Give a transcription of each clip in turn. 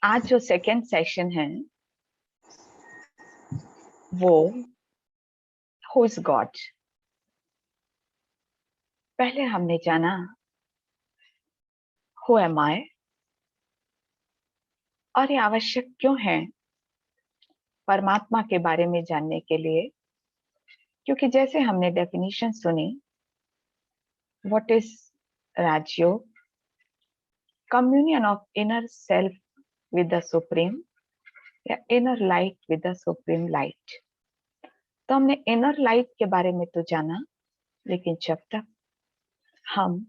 आज जो second session है वो हु इज गॉड। पहले हमने जाना हु एम आई और ये आवश्यक क्यों है परमात्मा के बारे में जानने के लिए, क्योंकि जैसे हमने डेफिनेशन सुनी, what is Rajyoga, communion of inner self with the supreme या inner light with the supreme light. तो हमने इनर लाइट के बारे में तो जाना, लेकिन जब तक हम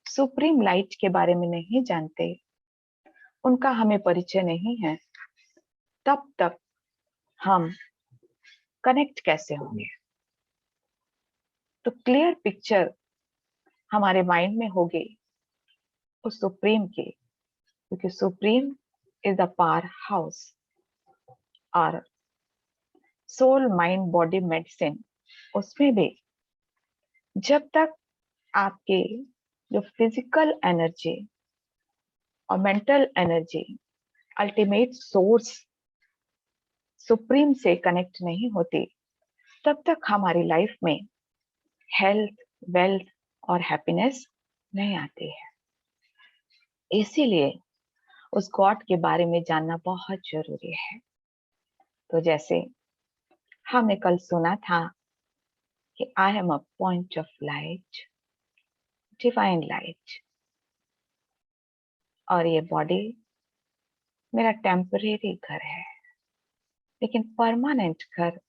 सुप्रीम लाइट के बारे में नहीं जानते, उनका हमें परिचय नहीं है, तब तक हम कनेक्ट कैसे होंगे। तो क्लियर पिक्चर हमारे माइंड में होगी उस सुप्रीम की, क्योंकि supreme is the power house और सोल माइंड बॉडी मेडिसिन। उसमें भी जब तक आपके जो फिजिकल एनर्जी और mental energy ultimate source supreme से कनेक्ट नहीं होती, तब तक हमारी लाइफ में हेल्थ, वेल्थ और हैप्पीनेस नहीं आती है। इसीलिए उस गॉड के बारे में जानना बहुत जरूरी है। तो जैसे हमने कल सुना था कि I am a point of light, divine light, और ये बॉडी मेरा टेम्परेरी घर है, लेकिन परमानेंट घर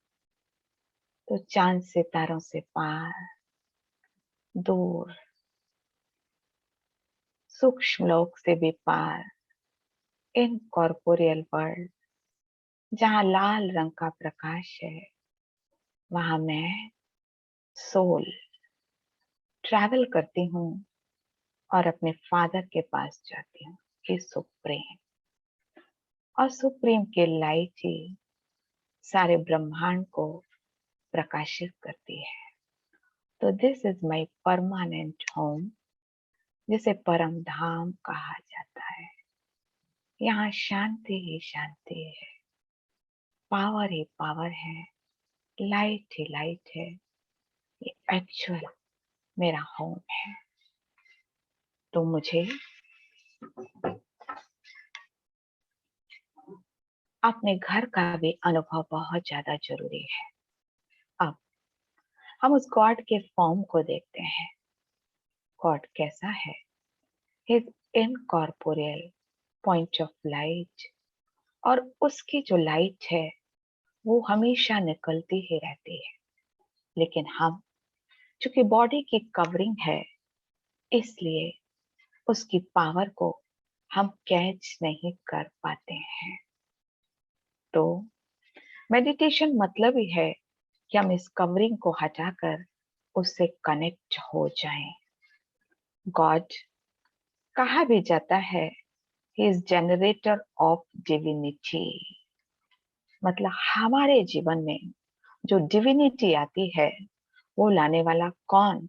तो चांद सितारों से पार, दूर, सूक्ष्म लोक से भी पार, इनकॉर्पोरियल वर्ल्ड, जहां लाल रंग का प्रकाश है, वहां मैं सोल ट्रैवल करती हूँ और अपने फादर के पास जाती हूँ कि सुप्रीम, और सुप्रीम के लाइट ही सारे ब्रह्मांड को प्रकाशित करती है। तो this is my permanent home, जिसे परम धाम कहा जाता है। यहाँ शांति ही शांति है, पावर ही पावर है, लाइट ही लाइट है। ये एक्चुअल मेरा होम है। तो मुझे अपने घर का भी अनुभव बहुत ज्यादा जरूरी है। अब हम उस गॉड के फॉर्म को देखते हैं। गॉड कैसा है? His incorporeal point of light, और उसकी जो लाइट है वो हमेशा निकलती ही रहती है। लेकिन हम, चूंकि बॉडी की कवरिंग है, इसलिए उसकी पावर को हम कैच नहीं कर पाते हैं। तो मेडिटेशन मतलब ही है कि हम इस कवरिंग को हटाकर उससे कनेक्ट हो जाएं। गॉड कहा भी जाता है he is generator off divinity, मतलब हमारे जीवन में जो डिविनिटी आती है वो लाने वाला कौन?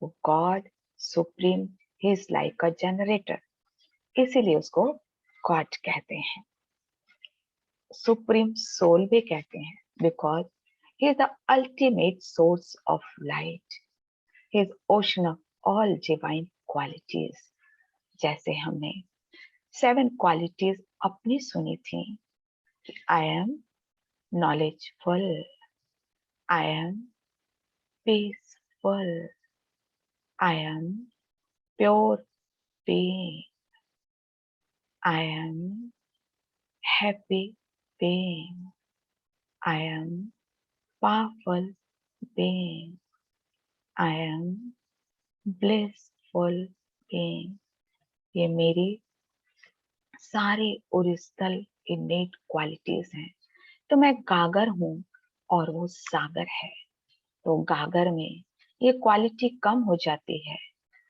वो God supreme. He is like a generator, इसीलिए उसको गॉड कहते हैं। सुप्रीम सोल भी कहते हैं, because he is the ultimate source of light. He is ocean of all divine qualities. जैसे हमने 7 क्वालिटीज अपनी सुनी थी। I am knowledgeful, I am peaceful, I am pure being, I am happy being, I am powerful being, I am blissful being। ये मेरी सारी original इनेट qualities हैं। तो मैं गागर हूँ और वो सागर है। तो गागर में ये क्वालिटी कम हो जाती है,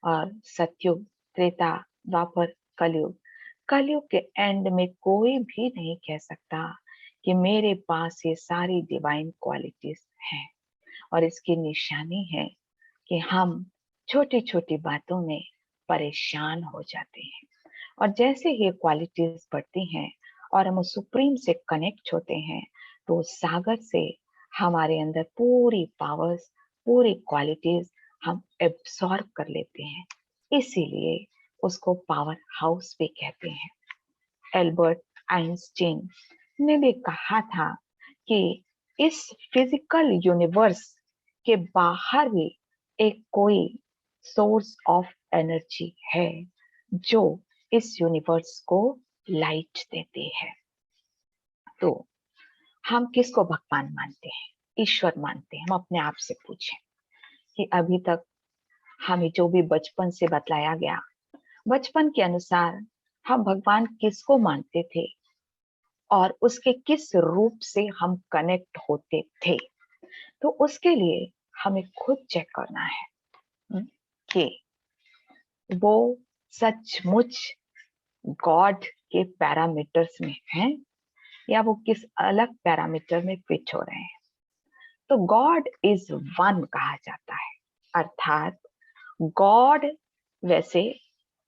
और सतयुग, त्रेता, द्वापर, कलयुग, कलयुग के एंड में कोई भी नहीं कह सकता कि मेरे पास ये सारी डिवाइन क्वालिटीज हैं। और इसकी निशानी है कि हम छोटी छोटी बातों में परेशान हो जाते हैं, और जैसे ये क्वालिटीज बढ़ती हैं और हम उस सुप्रीम से कनेक्ट होते हैं तो उस सागर से हमारे अंदर पूरी पावर्स, पूरी क्वालिटीज हम एब्सॉर्ब कर लेते हैं। इसीलिए उसको पावर हाउस भी कहते हैं। एल्बर्ट आइंस्टीन ने भी कहा था कि इस फिजिकल यूनिवर्स के बाहर भी एक कोई सोर्स ऑफ एनर्जी है जो इस यूनिवर्स को लाइट देती है। तो हम किसको भगवान मानते हैं, ईश्वर मानते हैं? हम अपने आप से पूछें कि अभी तक हमें जो भी बचपन से बतलाया गया, बचपन के अनुसार हम भगवान किसको मानते थे और उसके किस रूप से हम कनेक्ट होते थे? तो उसके लिए हमें खुद चेक करना है कि वो सचमुच गॉड के पैरामीटर्स में हैं या वो किस अलग पैरामीटर में फिट हो रहे हैं। तो गॉड इज वन कहा जाता है, अर्थात गॉड वैसे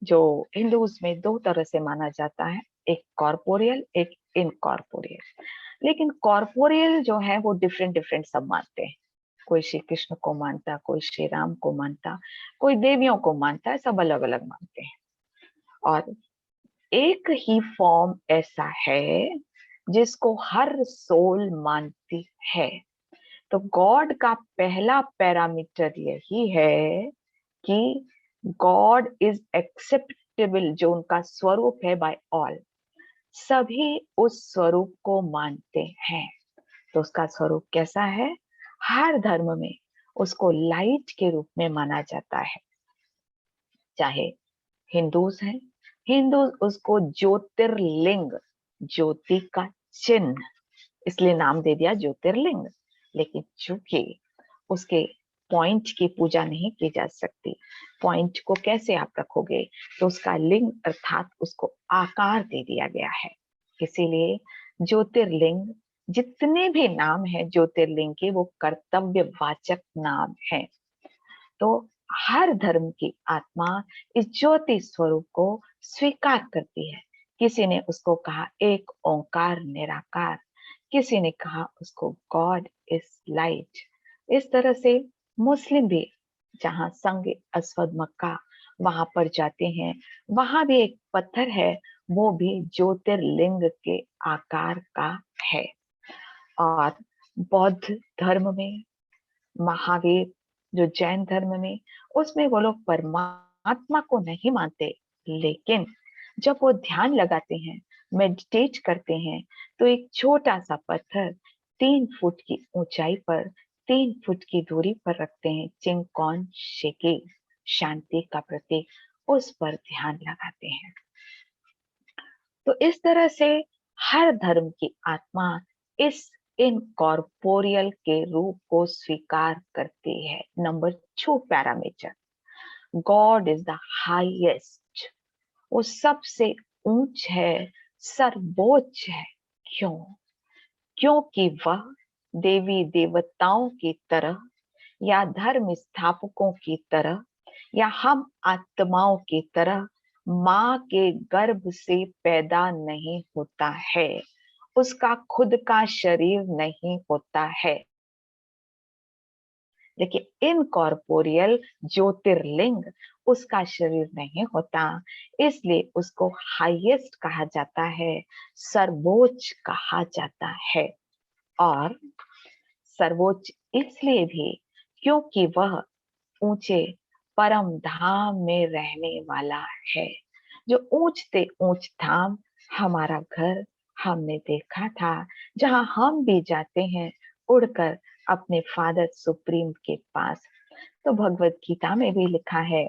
जो हिंदूज में दो तरह से माना जाता है, एक कॉर्पोरियल, एक इनकॉर्पोरियल। लेकिन कॉर्पोरियल जो है वो डिफरेंट डिफरेंट सब मानते हैं। कोई श्री कृष्ण को मानता, कोई श्री राम को मानता, कोई देवियों को मानता है, सब अलग अलग मानते हैं। और एक ही फॉर्म ऐसा है जिसको हर सोल मानती है। तो गॉड का पहला पैरामीटर यही है कि गॉड इज एक्सेप्टेबल, जो उनका स्वरूप है बाय ऑल, सभी उस स्वरूप को मानते हैं। तो उसका स्वरूप कैसा है? हर धर्म में उसको लाइट के रूप में माना जाता है। चाहे हिंदूज हैं, हिंदू उसको ज्योतिर्लिंग, ज्योति का चिन्ह, इसलिए नाम दे दिया ज्योतिर्लिंग। लेकिन चूंकि उसके पॉइंट की पूजा नहीं की जा सकती, पॉइंट को कैसे आप रखोगे, तो उसका लिंग अर्थात उसको आकार दे दिया गया है। इसीलिए ज्योतिर्लिंग, जितने भी नाम है ज्योतिर्लिंग के, वो कर्तव्यवाचक नाम है। तो हर धर्म की आत्मा इस ज्योति स्वरूप को स्वीकार करती है। किसी ने उसको कहा एक ओंकार निराकार, किसी ने कहा उसको गॉड इज लाइट। इस तरह से मुस्लिम भी जहाँ संग अस्वद मक्का वहां पर जाते हैं, वहां भी एक पत्थर है, वो भी ज्योतिर्लिंग के आकार का है। और बौद्ध धर्म में महावीर, जो जैन धर्म में, उसमें वो लोग परमात्मा को नहीं मानते, लेकिन जब वो ध्यान लगाते हैं, मेडिटेट करते हैं, तो एक छोटा सा पत्थर 3 फुट की ऊंचाई पर, 3 फुट की दूरी पर रखते हैं, चिंकॉन शेके, शांति का प्रतीक, उस पर ध्यान लगाते हैं। तो इस तरह से हर धर्म की आत्मा इस इनकॉर्पोरियल के रूप को स्वीकार करती है। Number 2 parameter, God is the highest, वो सबसे ऊंच है, सर्वोच्च है। क्यों? क्योंकि वह देवी देवताओं की तरह या धर्म स्थापकों की तरह या हम आत्माओं की तरह माँ के गर्भ से पैदा नहीं होता है, उसका खुद का शरीर नहीं होता है। लेकिन इनकॉर्पोरियल ज्योतिर्लिंग, उसका शरीर नहीं होता, इसलिए उसको हाईएस्ट कहा जाता है, सर्वोच्च कहा जाता है। और सर्वोच्च इसलिए भी क्योंकि वह ऊंचे परम धाम में रहने वाला है। जो ऊंचते ऊंच धाम हमारा घर हमने देखा था, जहां हम भी जाते हैं उड़कर अपने फादर सुप्रीम के पास। तो भगवत गीता में भी लिखा है,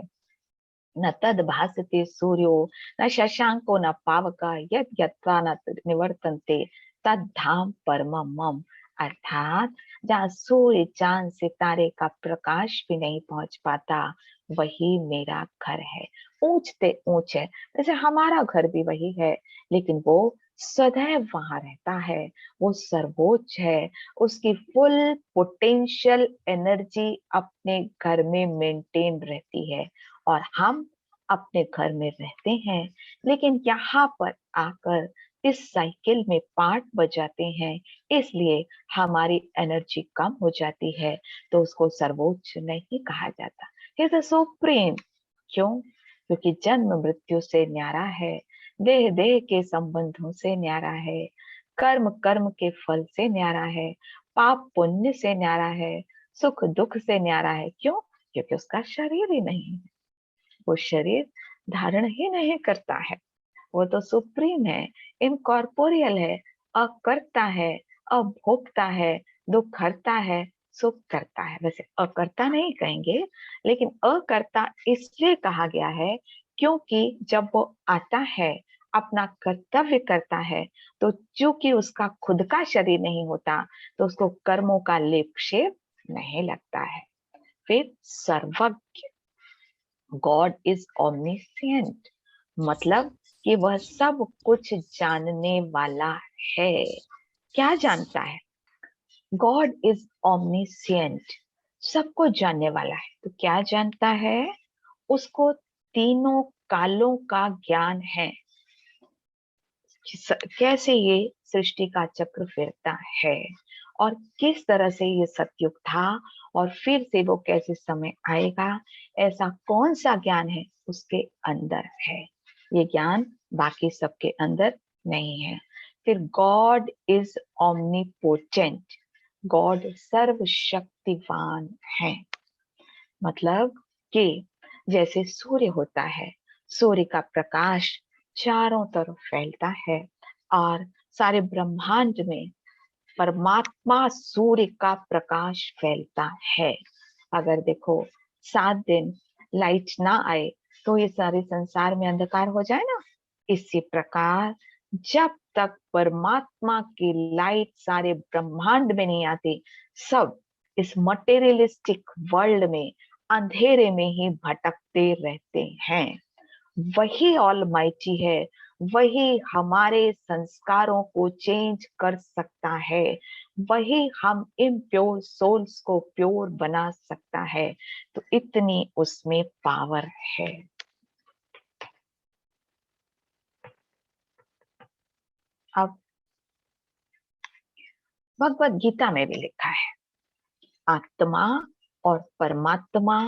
न तद भासते सूर्यो न शशांको न पावका यद यत्रा न निवर्तन्ते तद धाम परमम मम। अर्थात जहाँ सूर्य चांद सितारे का प्रकाश भी नहीं पहुंच पाता, वही मेरा घर है। ऊंचते ऊंच है, जैसे हमारा घर भी वही है, लेकिन वो सदैव वहां रहता है, वो सर्वोच्च है, उसकी फुल पोटेंशियल एनर्जी अपने घर में मेंटेन रहती है। और हम अपने घर में रहते हैं, लेकिन यहाँ पर आकर इस साइकिल में पार्ट बजाते हैं, इसलिए हमारी एनर्जी कम हो जाती है, तो उसको सर्वोच्च नहीं कहा जाता। He is supreme. क्यों? क्योंकि जन्म मृत्यु से न्यारा है, देह देह के संबंधों से न्यारा है, कर्म कर्म के फल से न्यारा है, पाप पुण्य से न्यारा है, सुख दुख से न्यारा है। क्यों? क्योंकि उसका शरीर ही नहीं है, वो शरीर धारण ही नहीं करता है। वो तो सुप्रीम है, इनकॉर्पोरियल है, अकर्ता है, अभोक्ता है, दुख हरता है, सुख करता है। वैसे अकर्ता नहीं कहेंगे, लेकिन अकर्ता इसलिए कहा गया है क्योंकि जब वो आता है, अपना कर्तव्य करता है, तो चूंकि उसका खुद का शरीर नहीं होता, तो उसको कर्मों का लेप शेप नहीं लगता है। फिर सर्वज्ञ, गॉड इज ओमनिसिएंट, मतलब कि वह सब कुछ जानने वाला है। क्या जानता है? गॉड इज ओमनिसिएंट, सबको जानने वाला है। तो क्या जानता है? उसको तीनों कालों का ज्ञान है। कैसे ये सृष्टि का चक्र फिरता है, और किस तरह से ये सतयुग था, और फिर से वो कैसे समय आएगा, ऐसा कौन सा ज्ञान है उसके अंदर है। ये ज्ञान बाकी सबके अंदर नहीं है। फिर गॉड इज ओमनीपोटेंट, गॉड सर्वशक्तिवान है। मतलब कि जैसे सूर्य होता है, सूर्य का प्रकाश चारों तरफ फैलता है, और सारे ब्रह्मांड में परमात्मा सूर्य का प्रकाश फैलता है। अगर देखो 7 दिन लाइट ना आए, तो ये सारे संसार में अंधकार हो जाए ना। इसी प्रकार जब तक परमात्मा की लाइट सारे ब्रह्मांड में नहीं आती, सब इस मटेरियलिस्टिक वर्ल्ड में अंधेरे में ही भटकते रहते हैं। वही ऑलमाइटी है, वही हमारे संस्कारों को चेंज कर सकता है, वही हम इम्प्योर सोल्स को प्योर बना सकता है। तो इतनी उसमें पावर है। अब भगवत गीता में भी लिखा है, आत्मा और परमात्मा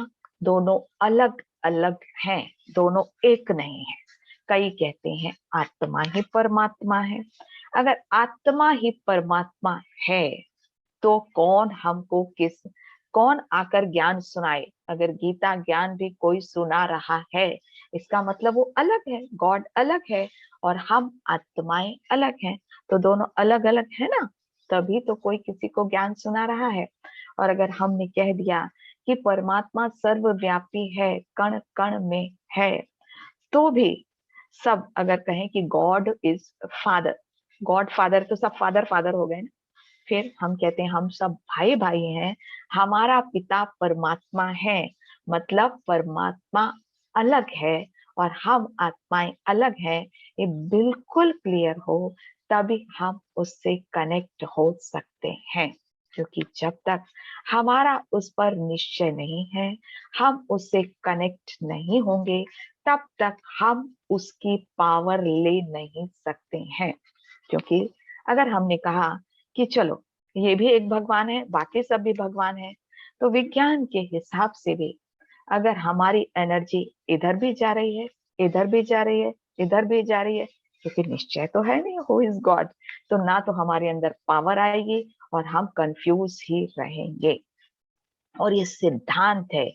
दोनों अलग अलग हैं, दोनों एक नहीं है। कई कहते हैं आत्मा ही परमात्मा है। अगर आत्मा ही परमात्मा है, तो कौन आकर ज्ञान सुनाए? अगर गीता ज्ञान भी कोई सुना रहा है, इसका मतलब वो अलग है, गॉड अलग है, और हम आत्माएं अलग हैं। तो दोनों अलग अलग है ना, तभी तो कोई किसी को ज्ञान सुना रहा है। और अगर हमने कह दिया कि परमात्मा सर्वव्यापी है, कण कण में है, तो भी सब अगर कहें कि God is father, God father, तो सब फादर फादर हो गए ना। फिर हम कहते हैं हम सब भाई भाई हैं, हमारा पिता परमात्मा है, मतलब परमात्मा अलग है और हम आत्माएं अलग हैं। ये बिल्कुल क्लियर हो, तभी हम उससे कनेक्ट हो सकते हैं। क्योंकि जब तक हमारा उस पर निश्चय नहीं है, हम उससे कनेक्ट नहीं होंगे, तब तक हम उसकी पावर ले नहीं सकते हैं। क्योंकि अगर हमने कहा कि चलो ये भी एक भगवान है, बाकी सब भी भगवान है, तो विज्ञान के हिसाब से भी अगर हमारी एनर्जी इधर भी जा रही है, इधर भी जा रही है, इधर भी जा रही है, क्योंकि निश्चय तो है नहीं हु इज गॉड, तो ना तो हमारे अंदर पावर आएगी, और हम कंफ्यूज ही रहेंगे। और ये सिद्धांत है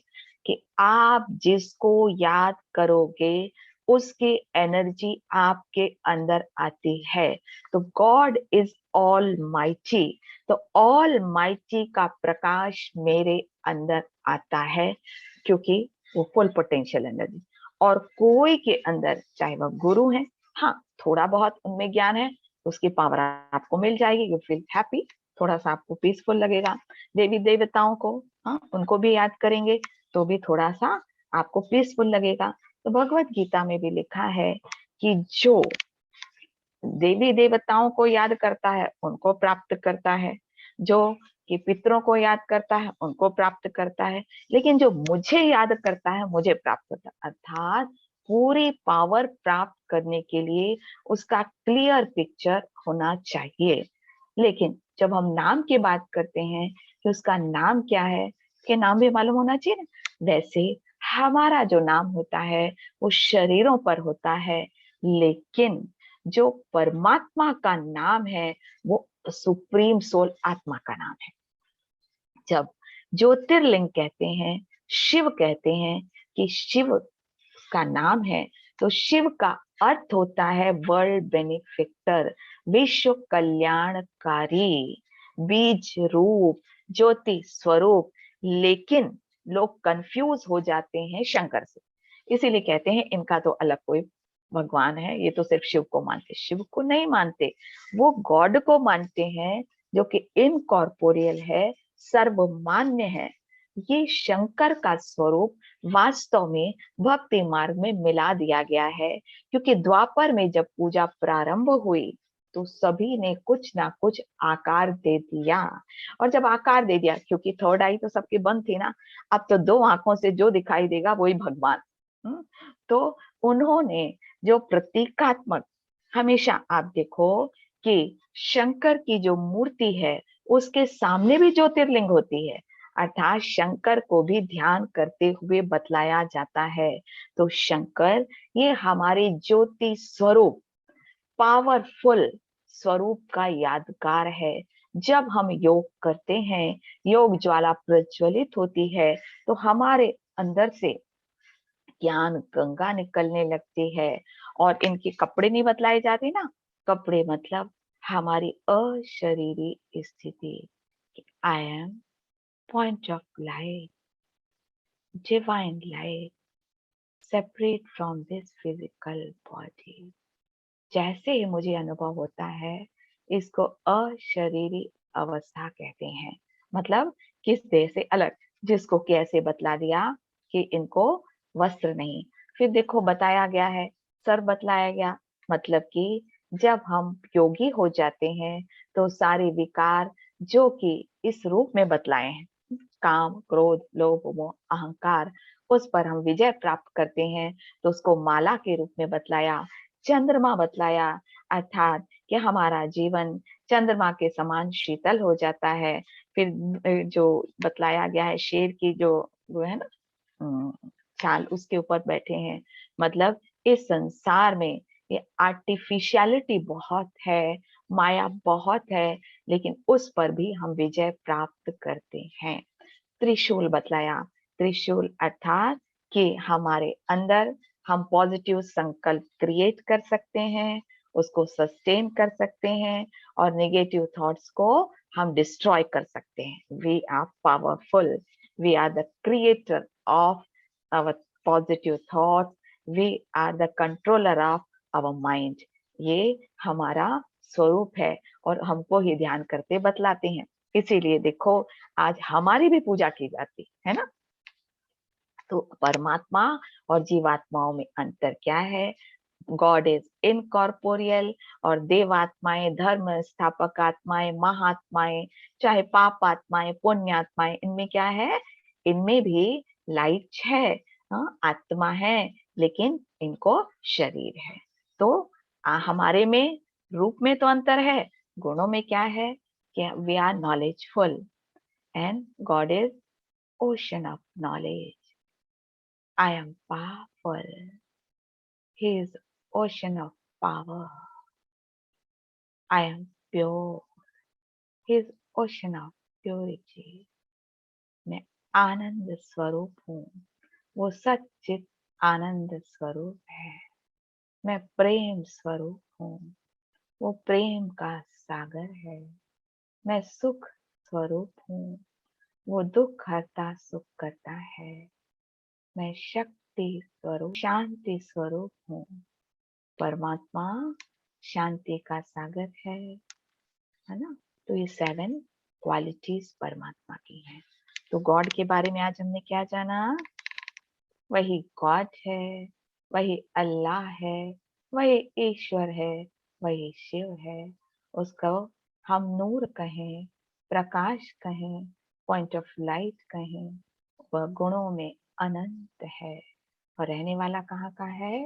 कि आप जिसको याद करोगे, उसकी एनर्जी आपके अंदर आती है। तो गॉड इज ऑल माइटी, तो ऑल माइटी का प्रकाश मेरे अंदर आता है, क्योंकि वो फुल पोटेंशियल एनर्जी। और कोई के अंदर, चाहे वह गुरु है, हाँ थोड़ा बहुत उनमें ज्ञान है, उसकी पावर आपको मिल जाएगी, यू फील हैप्पी, थोड़ा सा आपको पीसफुल लगेगा। देवी देवताओं को, हाँ उनको भी याद करेंगे, तो भी थोड़ा सा आपको पीसफुल लगेगा। तो भगवत गीता में भी लिखा है कि जो देवी देवताओं को याद करता है उनको प्राप्त करता है, जो कि पितरों को याद करता है उनको प्राप्त करता है, लेकिन जो मुझे याद करता है मुझे प्राप्त होता है। अर्थात पूरी पावर प्राप्त करने के लिए उसका क्लियर पिक्चर होना चाहिए। लेकिन जब हम नाम की बात करते हैं कि उसका नाम क्या है, कि नाम भी मालूम होना चाहिए ना। वैसे हमारा जो नाम होता है वो शरीरों पर होता है, लेकिन जो परमात्मा का नाम है वो सुप्रीम सोल आत्मा का नाम है। जब ज्योतिर्लिंग कहते हैं, शिव कहते हैं कि शिव का नाम है, तो शिव का अर्थ होता है वर्ल्ड बेनिफिक्टर, विश्व कल्याणकारी, बीज रूप, ज्योति स्वरूप। लेकिन लोग कंफ्यूज हो जाते हैं शंकर से, इसीलिए कहते हैं इनका तो अलग कोई भगवान है, ये तो सिर्फ शिव को मानते। शिव को नहीं मानते, वो गॉड को मानते हैं, जो कि इनकॉर्पोरियल है, सर्वमान्य है। ये शंकर का स्वरूप वास्तव में भक्ति मार्ग में मिला दिया गया है, क्योंकि द्वापर में जब पूजा प्रारंभ हुई तो सभी ने कुछ ना कुछ आकार दे दिया। और जब आकार दे दिया, क्योंकि थर्ड आई तो सबकी बंद थी ना, अब तो दो आंखों से जो दिखाई देगा वही भगवान। तो उन्होंने जो प्रतीकात्मक, हमेशा आप देखो कि शंकर की जो मूर्ति है उसके सामने भी ज्योतिर्लिंग होती है, अर्थात शंकर को भी ध्यान करते हुए बतलाया जाता है। तो शंकर ये हमारे ज्योति स्वरूप, पावरफुल स्वरूप का यादगार है। जब हम योग करते हैं, योग ज्वाला प्रज्वलित होती है, तो हमारे अंदर से ज्ञान गंगा निकलने लगती है। और इनके कपड़े नहीं बतलाए जाते ना, कपड़े मतलब हमारी अशरीरी स्थिति। I am point of light, divine light, separate from this physical body। जैसे ही मुझे अनुभव होता है, इसको अशरीरी अवस्था कहते हैं। मतलब किस देह से अलग, जिसको कैसे बतला दिया कि इनको वस्त्र नहीं। फिर देखो बताया गया है, सर बतलाया गया, मतलब कि जब हम योगी हो जाते हैं तो सारे विकार जो कि इस रूप में बतलाए हैं, काम, क्रोध, लोभ, मोह, अहंकार, उस पर हम विजय प्राप्त करते हैं, तो उसको माला के रूप में बतलाया, चंद्रमा बतलाया, अर्थात कि हमारा जीवन चंद्रमा के समान शीतल हो जाता है। फिर जो बतलाया गया है, शेर की जो वो है ना चाल, उसके ऊपर बैठे हैं। मतलब इस संसार में ये आर्टिफिशियलिटी बहुत है, माया बहुत है, लेकिन उस पर भी हम विजय प्राप्त करते हैं। त्रिशूल बतलाया, त्रिशूल अर्थात कि हमारे अंदर हम पॉजिटिव संकल्प क्रिएट कर सकते हैं, उसको सस्टेन कर सकते हैं, और नेगेटिव थॉट्स को हम डिस्ट्रॉय कर सकते हैं। We are powerful, we are the creator of our positive thoughts, we are the controller of our mind. ये हमारा स्वरूप है और हमको ही ध्यान करते बतलाते हैं। इसीलिए देखो आज हमारी भी पूजा की जाती है ना। तो परमात्मा और जीवात्माओं में अंतर क्या है? गॉड इज इनकॉर्पोरियल, और देवात्माएं, धर्म स्थापक आत्माएं, महात्माएं, चाहे पाप आत्माएं, पुण्य आत्माएं, इनमें क्या है? इनमें भी लाइट है, आत्मा है, लेकिन इनको शरीर है। तो हमारे में रूप में तो अंतर है, गुणों में क्या है? कि we are knowledgeful and God is ocean of knowledge। I am powerful, He is ocean of power। I am pure, He is ocean of purity। मैं आनंद स्वरूप हूँ, वो सच्चित आनंद स्वरूप है। मैं प्रेम स्वरूप हूँ, वो प्रेम का सागर है। मैं सुख स्वरूप हूँ, वो दुख हरता सुख करता है। मैं शक्ति स्वरूप, शांति स्वरूप हूँ। परमात्मा शांति का सागर है ना। तो ये 7 क्वालिटीज परमात्मा की हैं। तो गॉड के बारे में आज हमने क्या जाना? वही गॉड है, वही अल्लाह है, वही ईश्वर है, वही शिव है। उसको हम नूर कहें, प्रकाश कहें, पॉइंट ऑफ लाइट कहें, वह गुणों में अनंत है, और रहने वाला कहाँ का है?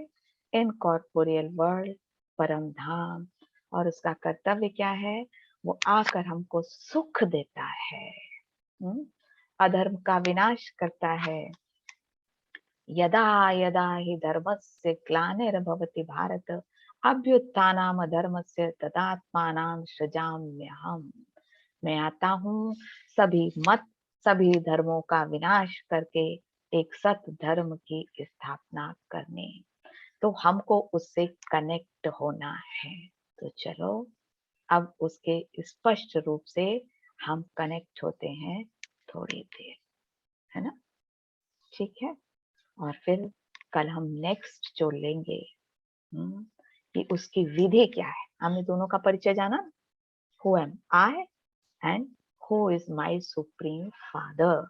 इनकॉर्पोरियल वर्ल्ड, परम धाम। और उसका कर्तव्य क्या है? वो आकर हमको सुख देता है, अधर्म का विनाश करता है। यदा यदा हि धर्मस्य ग्लानिर्भवति भारत अभ्युत्थानम् अधर्मस्य तदात्मानं सृजाम्यहम्। मैं आता हूँ सभी धर्मों का विनाश करके एक सत धर्म की स्थापना करने। तो हमको उससे कनेक्ट होना है। तो चलो अब उसके स्पष्ट रूप से हम कनेक्ट होते हैं थोड़ी देर, है ना? ठीक है। और फिर कल हम नेक्स्ट जो लेंगे कि उसकी विधि क्या है। हमने दोनों का परिचय जाना, who am I and who is my supreme father.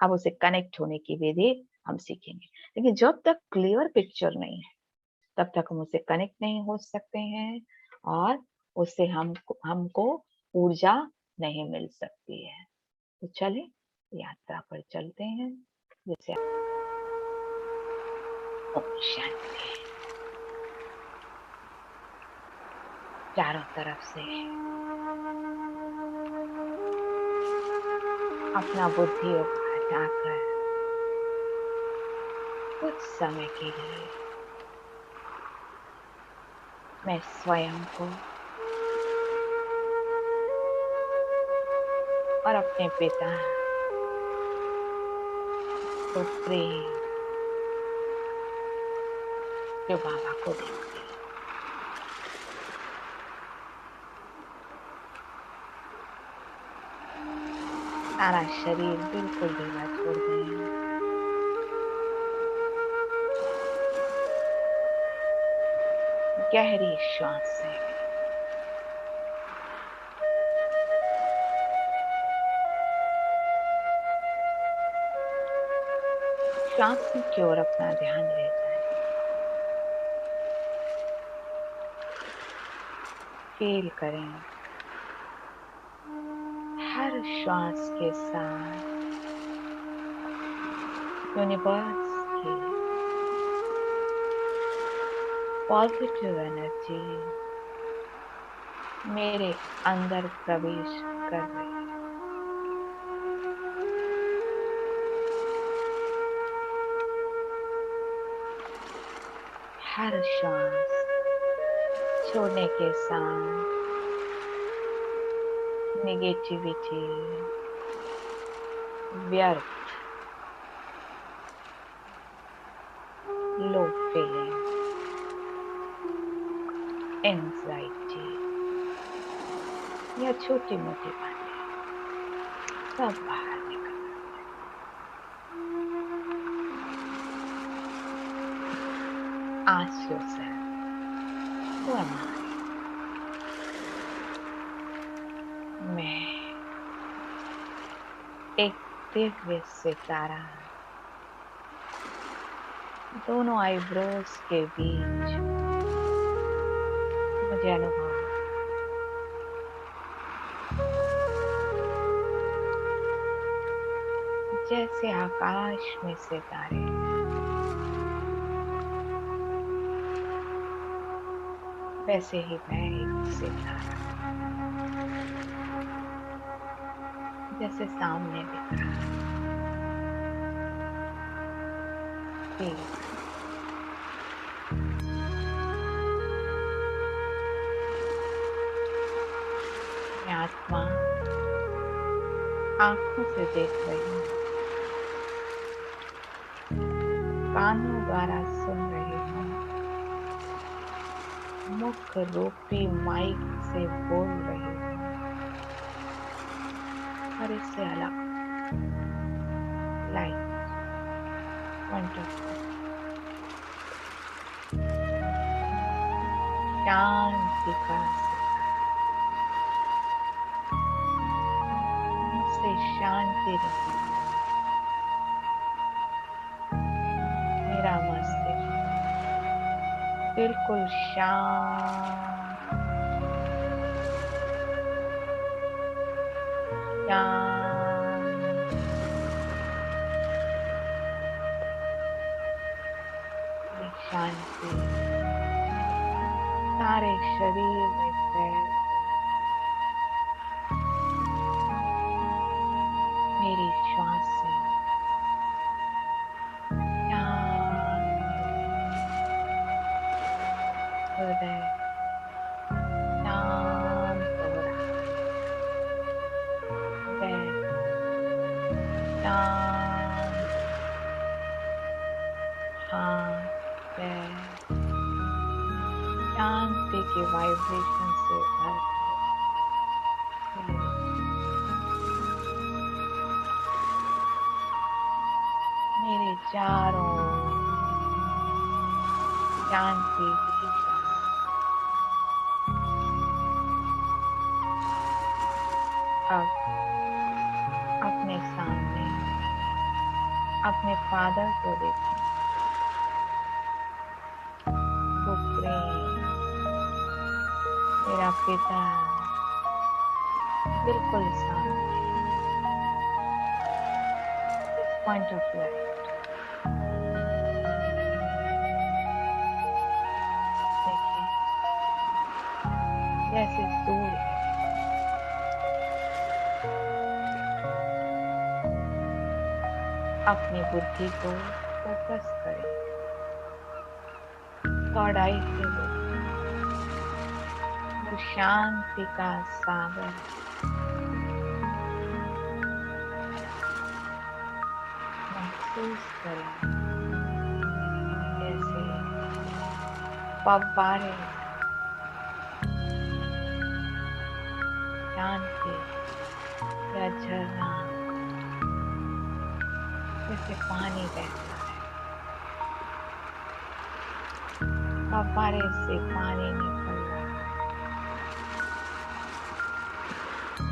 अब उसे कनेक्ट होने की विधि हम सीखेंगे। लेकिन जब तक क्लियर पिक्चर नहीं है तब तक हम उसे कनेक्ट नहीं हो सकते हैं और उससे हमको ऊर्जा नहीं मिल सकती है। तो चले यात्रा पर चलते हैं। जैसे ओम शांति। चारों तरफ से अपना बुद्धि हटाकर कुछ समय के लिए मैं स्वयं को और अपने पिता सुप्रीम जो बाबा को देखती हूँ। सारा शरीर बिल्कुल ढीला छोड़ दें। गहरी श्वास से श्वास की ओर अपना ध्यान ले जाए। फील करें हर श्वास के साथ यूनिवर्स की पॉजिटिव एनर्जी मेरे अंदर प्रवेश कर रही है। हर श्वास छोड़ने के साथ नेगेटिविटी, व्यर्थ, लो फीलिंग, एंजाइटी या छोटी मोटी बातें सब बाहर निकल आंसू से मैं एक दिव्य सितारा दोनों आईब्रोज के बीच मुझे अनुभव जैसे आकाश में सितारे वैसे ही मैं एक सितारा जैसे सामने दिख रहा है। मैं आत्मा आंखों से देख रही हूँ, कानों द्वारा सुन रही हूँ, मुख रूपी माइक से बोल रही हूँ और इससे अलग लाइट वंडरफुल शांति का मुझसे शांति रही। मेरा मस्तिष्क बिल्कुल शांत शांत शांति सारे शरीर में फैल मेरी श्वास से शांत हृदय शांत हो रहा है, शांत हाथ पैर शांति के वाइब्रेशन से भर गए। मेरे चारों ओर शांति ही शांति। अब अपने सामने अपने फादर को देखें, सुप्रीम मेरा पिता बिल्कुल सामने पॉइंट ऑफ लाइट। देखिए जैसे सूर्य अपनी बुद्धि को फोकस करें, थर्ड आई से वो शांति का सागर महसूस करें, जैसे फव्वारे शांति या झरना जैसे पानी बहता है, फव्वारे से पानी निकल रहा है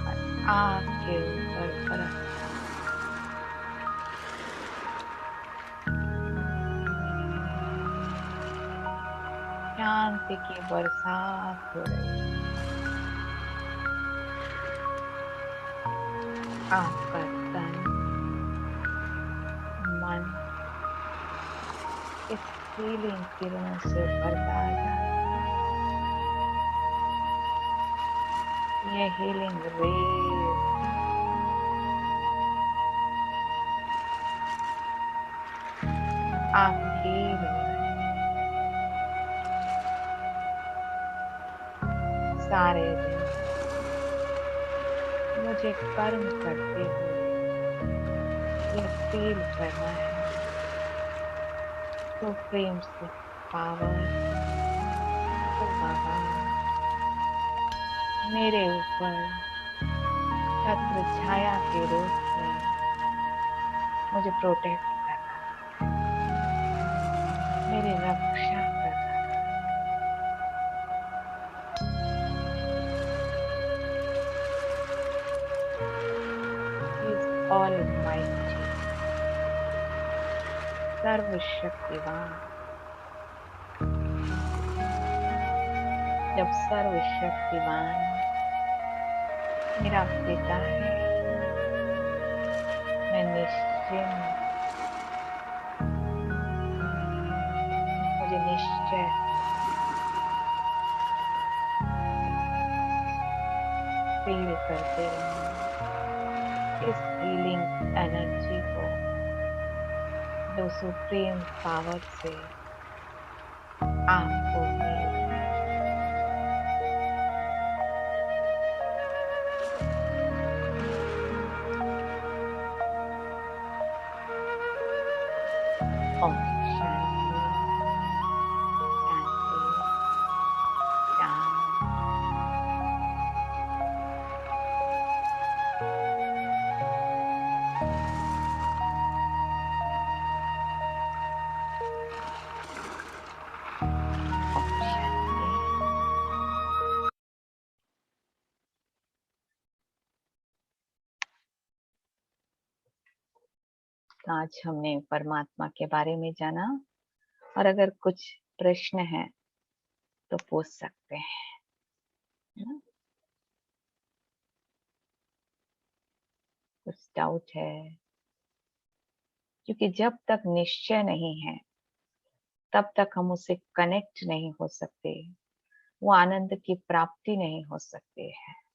और आपके ऊपर बरसता है। शांति की बरसात हो रही है। आपका तन मन इस हीलिंग किरणों से भरता जा रहा है। ये हीलिंग रेज आप हील हो रहे हैं। सारे दिन मुझे कर्म करते हुए ये फील करना है, सुप्रीम पावर तो बाबा मेरे ऊपर छत्र छाया के रूप में मुझे प्रोटेक्ट कर रहा है, मेरी रक्षा कर रहा है। इज ऑलमाइटी सर्वशक्तिवान। जब सर्वशक्तिवान मेरा पिता है, मैं निश्चिंत, मुझे निश्चय फील करते रहूं इस हीलिंग एनर्जी को जो सुप्रीम पावर से आपको मिल रहा है। ओम शांति शांति शांति। ओम शांति। आज हमने परमात्मा के बारे में जाना और अगर कुछ प्रश्न है तो पूछ सकते हैं, है ना? कुछ डाउट है? क्योंकि जब तक निश्चय नहीं है तब तक हम उससे कनेक्ट नहीं हो सकते, वो आनंद की प्राप्ति नहीं हो सकती है।